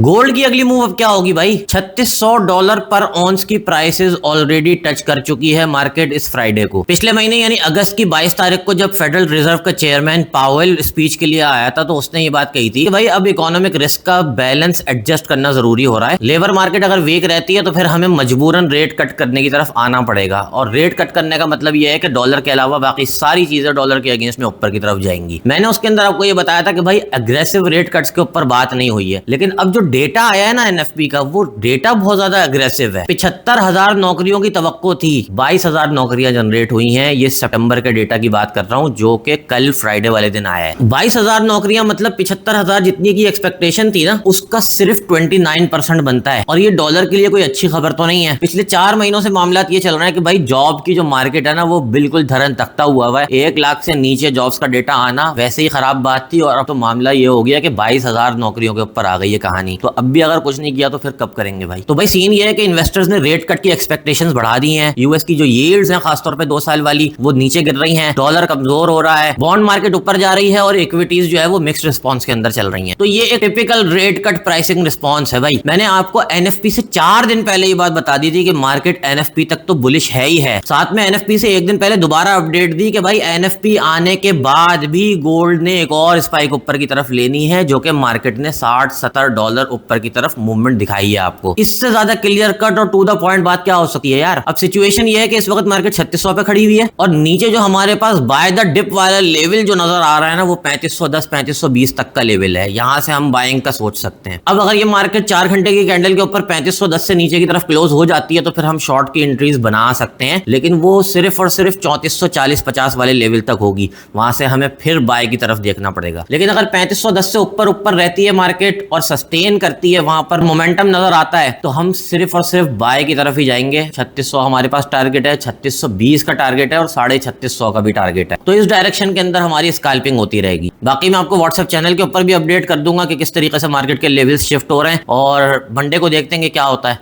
Gold की अगली move अब क्या होगी भाई? $3600 पर ऑन्स की प्राइसेस ऑलरेडी टच कर चुकी है मार्केट इस फ्राइडे को। पिछले महीने यानी अगस्त की 22 तारीख को जब फेडरल रिजर्व का चेयरमैन पावेल स्पीच के लिए आया था तो उसने ये बात कही थी कि भाई अब इकोनॉमिक रिस्क का बैलेंस एडजस्ट करना जरूरी हो रहा है। लेबर मार्केट अगर वीक रहती है तो फिर हमें मजबूरन रेट कट करने की तरफ आना पड़ेगा, और रेट कट करने का मतलब ये है कि डॉलर के अलावा बाकी सारी चीजें डॉलर के अगेंस्ट में ऊपर की तरफ जाएंगी। मैंने उसके अंदर आपको ये बताया था कि भाई अग्रेसिव रेट कट्स के ऊपर बात नहीं हुई है, लेकिन अब जो डेटा आया है ना एनएफपी का, वो डेटा बहुत ज्यादा अग्रेसिव है। 75,000 नौकरियों की तवक्को थी, 22,000 नौकरियां जनरेट हुई हैं। ये सितंबर के डेटा की बात कर रहा हूं जो कि कल फ्राइडे वाले दिन आया है। 22,000 नौकरियां मतलब 75,000 जितनी की एक्सपेक्टेशन थी ना, उसका सिर्फ 29% बनता है, और ये डॉलर के लिए कोई अच्छी खबर तो नहीं है। पिछले 4 महीनों से मामला ये चल रहा है कि भाई जॉब की जो मार्केट है ना वो बिल्कुल धरन तख्ता हुआ है। 1 लाख से नीचे जॉब्स का डेटा आना वैसे ही खराब बात थी, और अब तो मामला ये हो गया कि 22,000 नौकरियों के ऊपर आ गई है कहानी। तो अब भी अगर कुछ नहीं किया तो फिर कब करेंगे भाई? तो भाई सीन ये है कि इन्वेस्टर्स ने रेट कट की एक्सपेक्टेशंस बढ़ा दी हैं। यूएस की जो यील्ड्स हैं खासतौर पे 2 साल वाली, वो नीचे गिर रही हैं, डॉलर कमजोर हो रहा है, बॉन्ड मार्केट ऊपर जा रही है, और इक्विटीज जो है वो मिक्स्ड रिस्पॉन्स के अंदर चल रही हैं। तो ये एक typical rate cut pricing response है भाई। मैंने आपको एनएफपी से 4 दिन पहले ये बात बता दी थी कि मार्केट एनएफपी तक तो बुलिश है ही है। साथ में एनएफपी से 1 दिन पहले दोबारा अपडेट दी कि भाई एनएफपी आने के बाद भी गोल्ड ने एक और स्पाइक ऊपर की तरफ लेनी है, जो कि मार्केट ने $60-70 ऊपर की तरफ मूवमेंट दिखाई है आपको। इससे ज्यादा क्लियर कट और टू द पॉइंट बात क्या हो सकती है यार? अब सिचुएशन ये है कि इस वक्त मार्केट 3600 पे खड़ी हुई है, और नीचे जो हमारे पास बाय द डिप वाला लेवल जो नजर आ रहा है ना, वो 3510 3520 तक का लेवल है। यहां से हम बाइंग का सोच सकते हैं। अब अगर ये मार्केट 4 घंटे की कैंडल के ऊपर 3510 से नीचे की तरफ क्लोज हो जाती है तो फिर हम शॉर्ट की एंट्रीज बना सकते हैं, लेकिन वो सिर्फ और सिर्फ 3440-50 वाले लेवल तक होगी। वहां से हमें फिर बाय की तरफ देखना पड़ेगा। लेकिन अगर 3510 से ऊपर ऊपर रहती है मार्केट और सस्टेन करती है, वहां पर मोमेंटम नजर आता है, तो हम सिर्फ और सिर्फ बाय की तरफ ही जाएंगे। 3600 हमारे पास टारगेट है, 3620 का टारगेट है, और 3650 का भी टारगेट है। तो इस डायरेक्शन के अंदर हमारी स्कैल्पिंग होती रहेगी। बाकी मैं आपको व्हाट्सएप चैनल के ऊपर भी अपडेट कर दूंगा कि किस तरीके से मार्केट के लेवल्स शिफ्ट हो रहे हैं, और मंडे को देखते हैं कि क्या होता है।